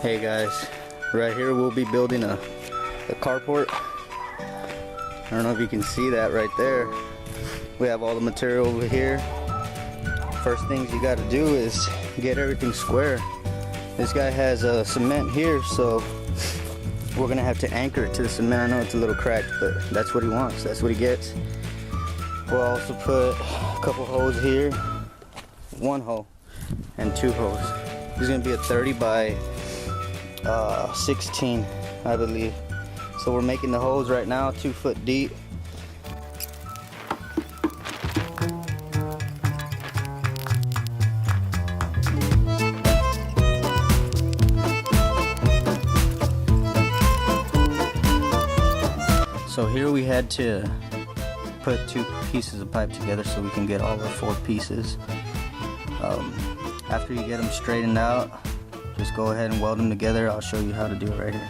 Hey guys, right here we'll be building a carport. I don't know if you can see that right there. We have all the material over here. First things you got to do is get everything square. This guy has cement here, so we're gonna have to anchor it to the cement. I know it's a little cracked, but that's what he wants. That's what he gets. We'll also put a couple holes here, one hole and two holes. This is gonna be a 30 by 16, I believe. So we're making the holes right now, 2 foot deep. So here we had to put 2 pieces of pipe together so we can get all the 4 pieces. After you get them straightened out, just go ahead and weld them together. I'll show you how to do it right here.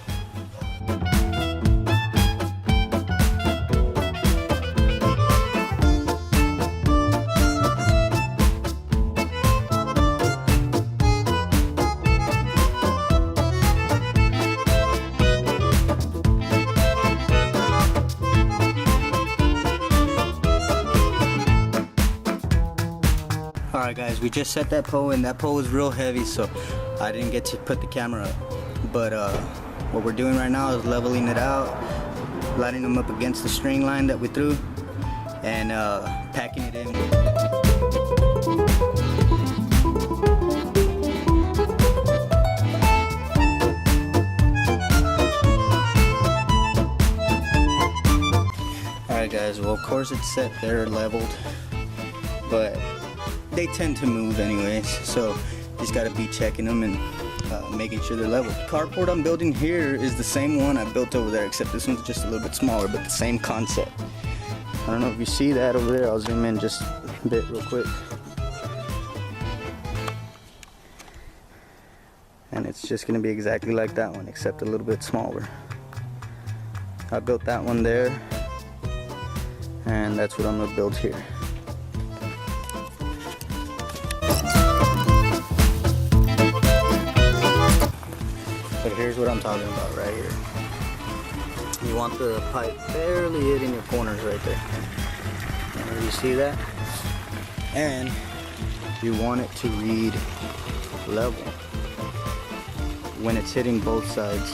Alright guys, we just set that pole, and that pole was real heavy, so I didn't get to put the camera up. But what we're doing right now is leveling it out, lining them up against the string line that we threw, and packing it in. Alright guys, well of course it's set there leveled, but they tend to move anyways, so just gotta be checking them and making sure they're level. The carport I'm building here is the same one I built over there, except this one's just a little bit smaller, but the same concept. I don't know if you see that over there. I'll zoom in just a bit real quick. And it's just gonna be exactly like that one, except a little bit smaller. I built that one there, and that's what I'm gonna build here. But here's what I'm talking about right here. You want the pipe barely hitting your corners right there. You see that? And you want it to read level when it's hitting both sides.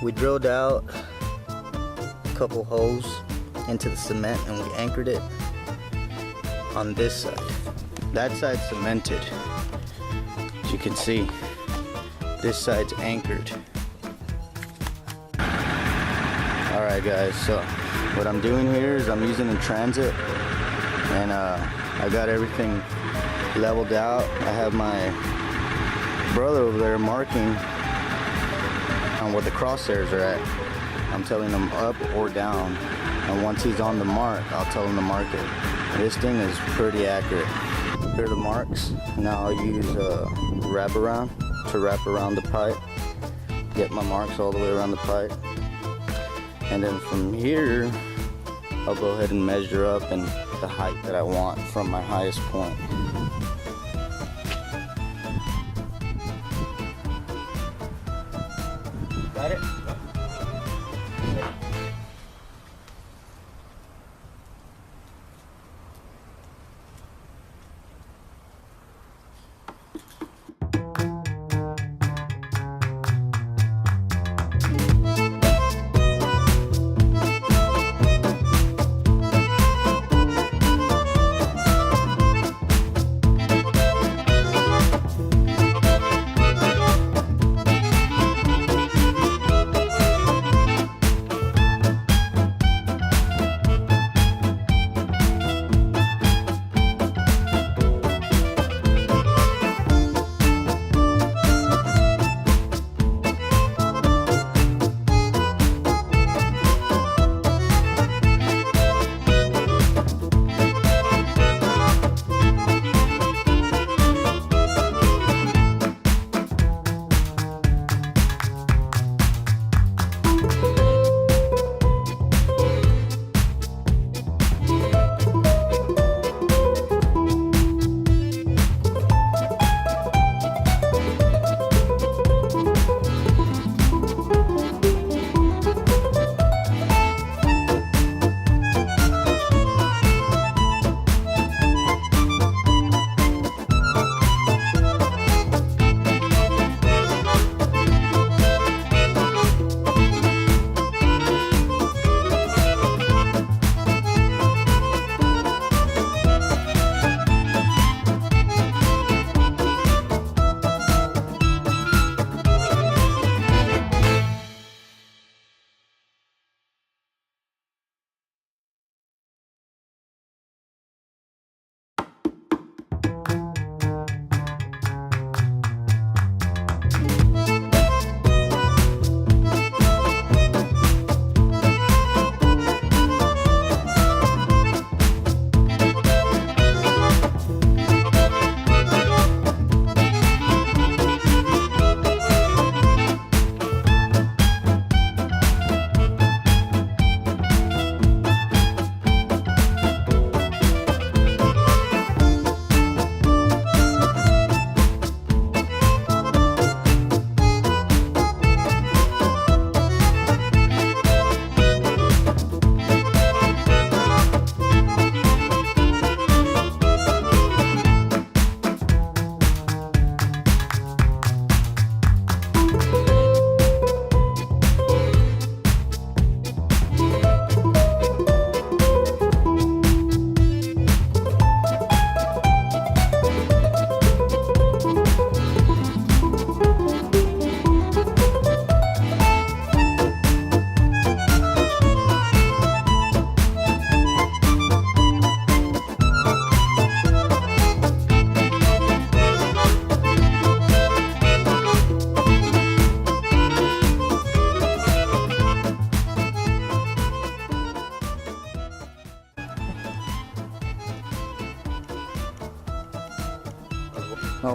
We drilled out a couple holes into the cement and we anchored it on this side. That side's cemented, as you can see. This side's anchored. Alright guys, so what I'm doing here is I'm using a transit, and I got everything leveled out. I have my brother over there marking on what the crosshairs are at. I'm telling him up or down, and once he's on the mark, I'll tell him to mark it. This thing is pretty accurate. Here are the marks. Now I'll use wraparound to wrap around the pipe, get my marks all the way around the pipe, and then from here I'll go ahead and measure up and the height that I want from my highest point. Got it?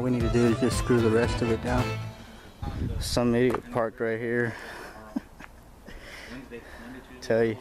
we need to do is just screw the rest of it down. Some idiot parked right here. Tell you.